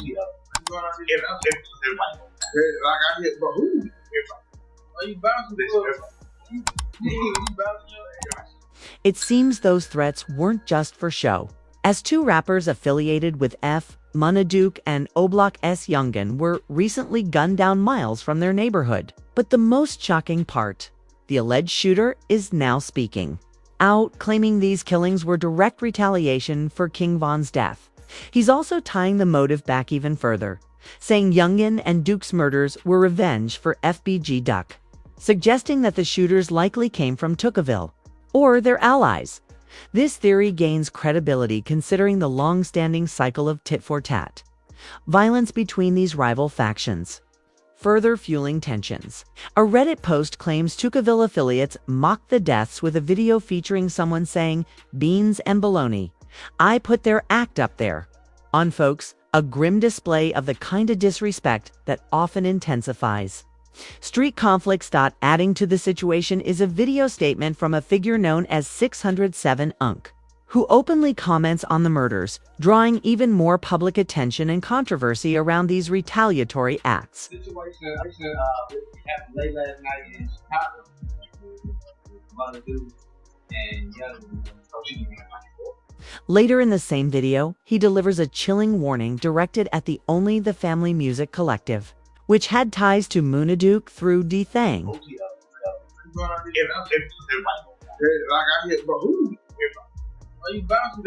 I hit, bro. Who? Are you bouncing? You bouncing your ass. It seems those threats weren't just for show, as two rappers affiliated with Monaduke and Oblak S. Youngin were recently gunned down miles from their neighborhood. But the most shocking part, the alleged shooter is now speaking out, claiming these killings were direct retaliation for King Von's death. He's also tying the motive back even further, saying Youngin and Duke's murders were revenge for FBG Duck, suggesting that the shooters likely came from Tookaville or their allies. This theory gains credibility considering the long-standing cycle of tit-for-tat violence between these rival factions, further fueling tensions. A Reddit post claims Tookaville affiliates mocked the deaths with a video featuring someone saying, "Beans and bologna. I put their act up there." On folks, a grim display of the kind of disrespect that often intensifies street conflicts. Adding to the situation is a video statement from a figure known as 607 Unk, who openly comments on the murders, drawing even more public attention and controversy around these retaliatory acts. Situation happened late last night in Chicago. And later in the same video, he delivers a chilling warning directed at the Only the Family Music Collective, which had ties to Monaduke through D-Thang. I hit, bro. Who? Are you bouncing?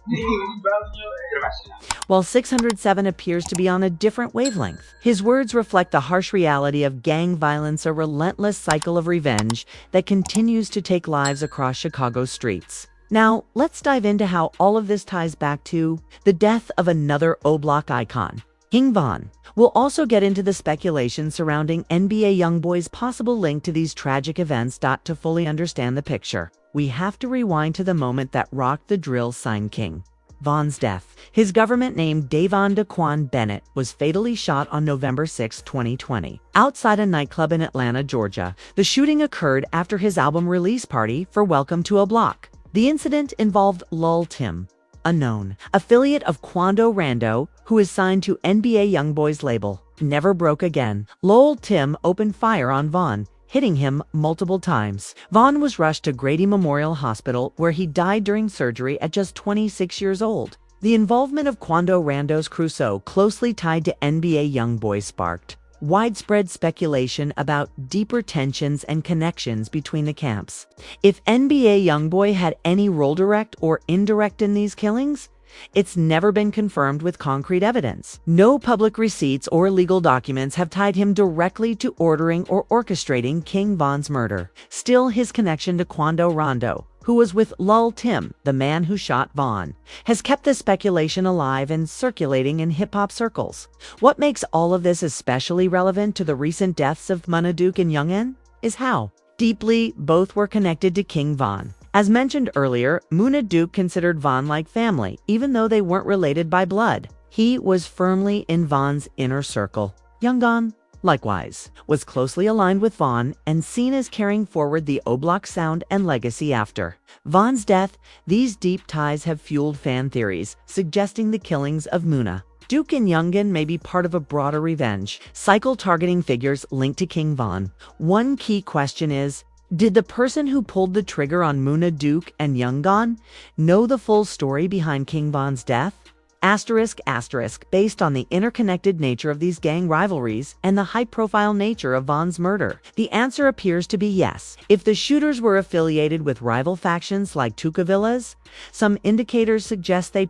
You bouncing your ass. While 607 appears to be on a different wavelength, his words reflect the harsh reality of gang violence, a relentless cycle of revenge that continues to take lives across Chicago's streets. Now, let's dive into how all of this ties back to the death of another O-Block icon, King Von. We'll also get into the speculation surrounding NBA YoungBoy's possible link to these tragic events. To fully understand the picture, we have to rewind to the moment that rocked the drill sign King Von's death. His government name Davon Daquan Bennett was fatally shot on November 6, 2020, outside a nightclub in Atlanta, Georgia. The shooting occurred after his album release party for Welcome to a Block. The incident involved Lil Tim, a known affiliate of Quando Rando, who is signed to NBA YoungBoy's label, Never Broke Again. Lil Tim opened fire on Von, hitting him multiple times. Von was rushed to Grady Memorial Hospital, where he died during surgery at just 26 years old. The involvement of Quando Rando's crew, so closely tied to NBA YoungBoy, sparked widespread speculation about deeper tensions and connections between the camps. If NBA YoungBoy had any role, direct or indirect, in these killings, it's never been confirmed with concrete evidence. No public receipts or legal documents have tied him directly to ordering or orchestrating King Von's murder. Still, his connection to Quando Rondo, who was with Lil Tim, the man who shot Von, has kept the speculation alive and circulating in hip-hop circles. What makes all of this especially relevant to the recent deaths of Monaduke and Youngin is how deeply both were connected to King Von. As mentioned earlier, Monaduke considered Von like family, even though they weren't related by blood. He was firmly in Von's inner circle. Youngin, likewise, was closely aligned with Von and seen as carrying forward the O-Block sound and legacy after Von's death. These deep ties have fueled fan theories, suggesting the killings of Duke and Youngin may be part of a broader revenge cycle targeting figures linked to King Von. One key question is, did the person who pulled the trigger on Monaduke and Youngin know the full story behind King Von's death? Based on the interconnected nature of these gang rivalries and the high-profile nature of Von's murder, the answer appears to be yes. If the shooters were affiliated with rival factions like Tookaville's, some indicators suggest they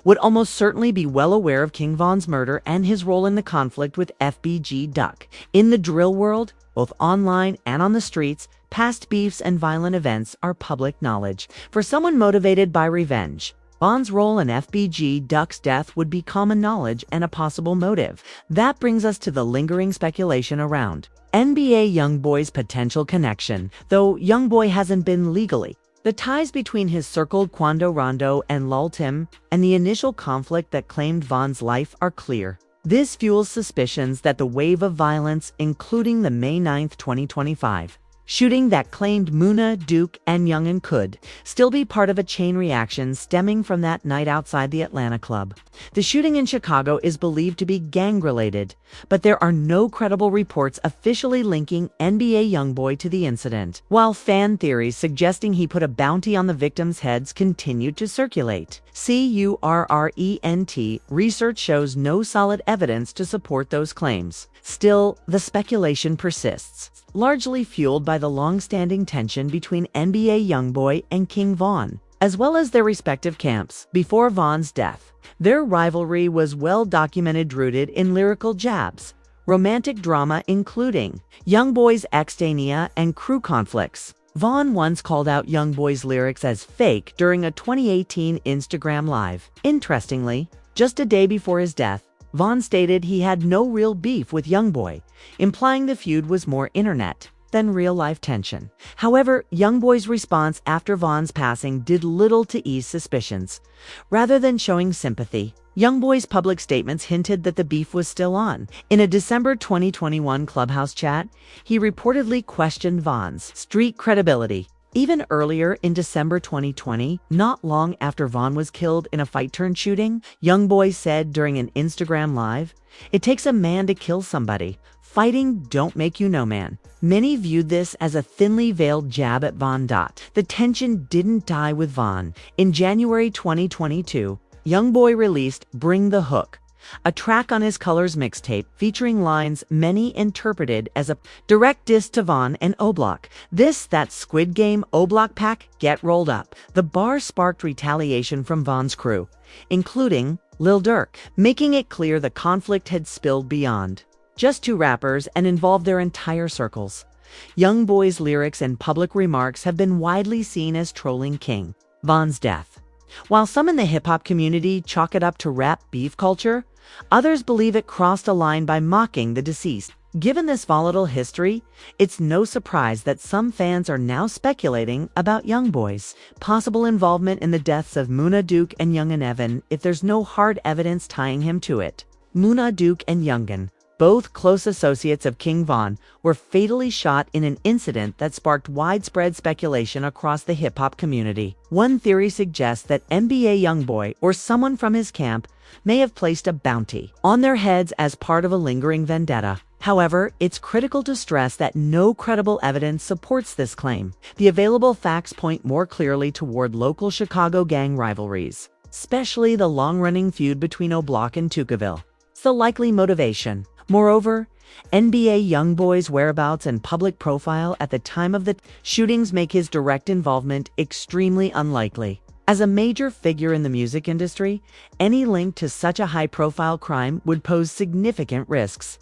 would almost certainly be well aware of King Von's murder and his role in the conflict with FBG Duck. In the drill world, both online and on the streets, past beefs and violent events are public knowledge. For someone motivated by revenge, Von's role in FBG Duck's death would be common knowledge and a possible motive. That brings us to the lingering speculation around NBA YoungBoy's potential connection. Though YoungBoy hasn't been legally, the ties between his circle Quando Rondo and Lil Tim and the initial conflict that claimed Von's life are clear. This fuels suspicions that the wave of violence, including the May 9, 2025, shooting that claimed Muna, Duke, and Youngin could still be part of a chain reaction stemming from that night outside the Atlanta club. The shooting in Chicago is believed to be gang-related, but there are no credible reports officially linking NBA YoungBoy to the incident, while fan theories suggesting he put a bounty on the victims' heads continued to circulate. CURRENT research shows no solid evidence to support those claims. Still, the speculation persists, largely fueled by the long-standing tension between NBA YoungBoy and King Von, as well as their respective camps. Before Von's death, their rivalry was well documented, rooted in lyrical jabs, romantic drama including YoungBoy's Xtania and crew conflicts. Von once called out YoungBoy's lyrics as fake during a 2018 Instagram Live. Interestingly, just a day before his death, Von stated he had no real beef with YoungBoy, implying the feud was more internet than real-life tension. However, YoungBoy's response after Von's passing did little to ease suspicions. Rather than showing sympathy, YoungBoy's public statements hinted that the beef was still on. In a December 2021 Clubhouse chat, he reportedly questioned Von's street credibility. Even earlier in December 2020, not long after Von was killed in a fight-turned-shooting, YoungBoy said during an Instagram Live, "It takes a man to kill somebody. Fighting don't make you no man." Many viewed this as a thinly veiled jab at Von. The tension didn't die with Von. In January 2022, YoungBoy released Bring the Hook, a track on his Colors mixtape featuring lines many interpreted as a direct diss to Von and O'Block. That Squid Game O'Block pack, get rolled up. The bar sparked retaliation from Von's crew, including Lil Durk, making it clear the conflict had spilled beyond just two rappers and involved their entire circles. YoungBoy's lyrics and public remarks have been widely seen as trolling King Von's death. While some in the hip-hop community chalk it up to rap beef culture, others believe it crossed a line by mocking the deceased. Given this volatile history, it's no surprise that some fans are now speculating about YoungBoy's possible involvement in the deaths of Muna, Duke, and Youngin Evan if there's no hard evidence tying him to it. Muna, Duke, and Youngin, both close associates of King Von, were fatally shot in an incident that sparked widespread speculation across the hip-hop community. One theory suggests that NBA YoungBoy or someone from his camp may have placed a bounty on their heads as part of a lingering vendetta. However, it's critical to stress that no credible evidence supports this claim. The available facts point more clearly toward local Chicago gang rivalries, especially the long-running feud between O'Block and Tukaville. It's the likely motivation. Moreover, NBA YoungBoy's whereabouts and public profile at the time of the shootings make his direct involvement extremely unlikely. As a major figure in the music industry, any link to such a high-profile crime would pose significant risks.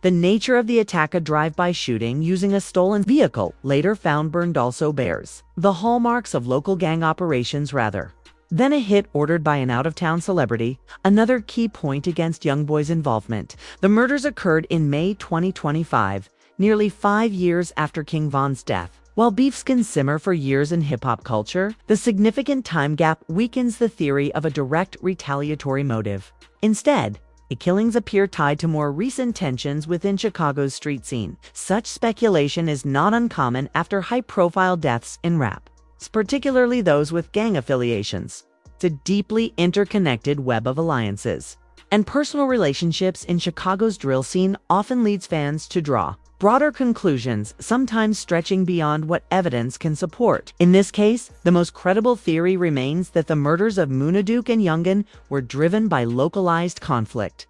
The nature of the attack, a drive-by shooting using a stolen vehicle later found burned, also bears the hallmarks of local gang operations rather than a hit ordered by an out-of-town celebrity. Another key point against YoungBoy's involvement: the murders occurred in May 2025, nearly 5 years after King Von's death. While beefs can simmer for years in hip-hop culture, the significant time gap weakens the theory of a direct retaliatory motive. Instead, the killings appear tied to more recent tensions within Chicago's street scene. Such speculation is not uncommon after high-profile deaths in rap, particularly those with gang affiliations. It's a deeply interconnected web of alliances and personal relationships in Chicago's drill scene often leads fans to draw broader conclusions, sometimes stretching beyond what evidence can support. In this case, the most credible theory remains that the murders of Muna, Duke, and Youngin were driven by localized conflict,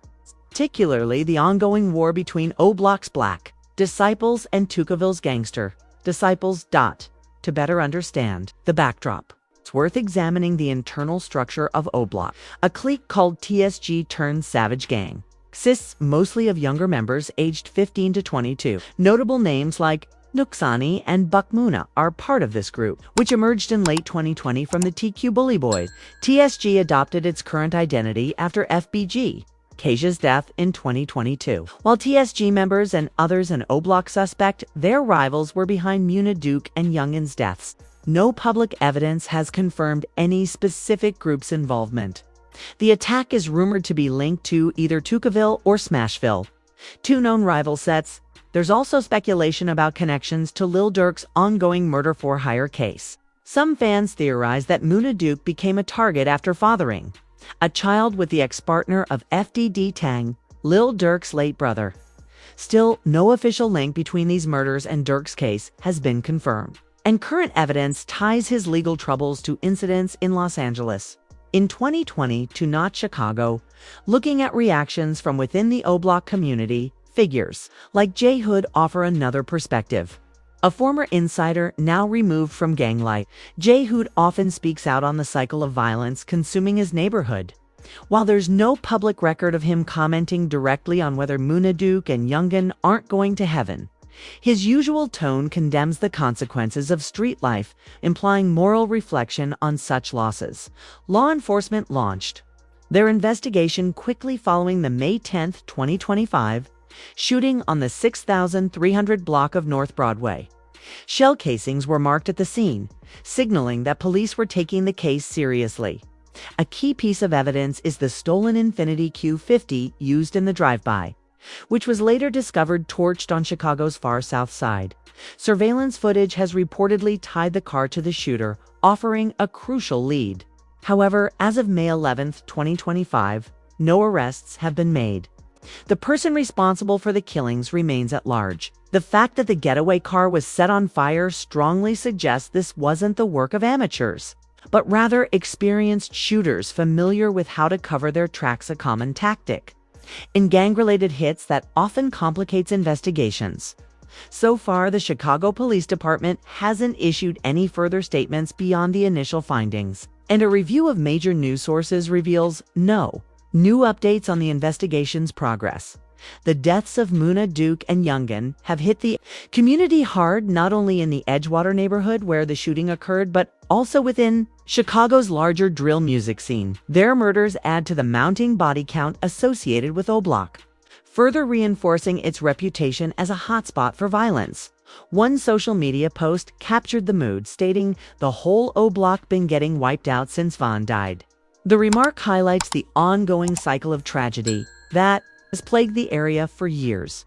particularly the ongoing war between O'Block's Black disciples and Tukaville's gangster disciples. To better understand the backdrop, it's worth examining the internal structure of O'Block, a clique called TSG turned Savage Gang. Consists mostly of younger members aged 15 to 22. Notable names like Nuksani and Buck Muna are part of this group, which emerged in late 2020 from the TQ Bully Boys. TSG adopted its current identity after FBG Keisha's death in 2022. While TSG members and others in O'Block suspect their rivals were behind Muna, Duke, and Youngin's deaths, no public evidence has confirmed any specific group's involvement. The attack is rumored to be linked to either Tukaville or Smashville, two known rival sets There's also speculation about connections to Lil Durk's ongoing murder-for-hire case. Some fans theorize that Muna Duke became a target after fathering a child with the ex-partner of FDD Tang, Lil Durk's late brother. Still, no official link between these murders and Durk's case has been confirmed, and current evidence ties his legal troubles to incidents in Los Angeles. In 2020 to Not Chicago, looking at reactions from within the O-Block community, figures like J Hood offer another perspective. A former insider now removed from gang life, J Hood often speaks out on the cycle of violence consuming his neighborhood. While there's no public record of him commenting directly on whether Muna Duke and Youngin aren't going to heaven, his usual tone condemns the consequences of street life, implying moral reflection on such losses. Law enforcement launched their investigation quickly following the May 10, 2025, shooting on the 6300 block of North Broadway. Shell casings were marked at the scene, signaling that police were taking the case seriously. A key piece of evidence is the stolen Infiniti Q50 used in the drive-by, which was later discovered torched on Chicago's far south side. Surveillance footage has reportedly tied the car to the shooter, offering a crucial lead. However, as of May 11, 2025, no arrests have been made. The person responsible for the killings remains at large. The fact that the getaway car was set on fire strongly suggests this wasn't the work of amateurs, but rather experienced shooters familiar with how to cover their tracks, a common tactic in gang-related hits that often complicates investigations. So far, the Chicago Police Department hasn't issued any further statements beyond the initial findings, and a review of major news sources reveals no new updates on the investigation's progress. The deaths of Muna Duke and Youngin have hit the community hard, not only in the Edgewater neighborhood where the shooting occurred, but also within Chicago's larger drill music scene. Their murders add to the mounting body count associated with O-Block, further reinforcing its reputation as a hotspot for violence. One social media post captured the mood, stating, "The whole O-Block been getting wiped out since Vaughn died." The remark highlights the ongoing cycle of tragedy that has plagued the area for years.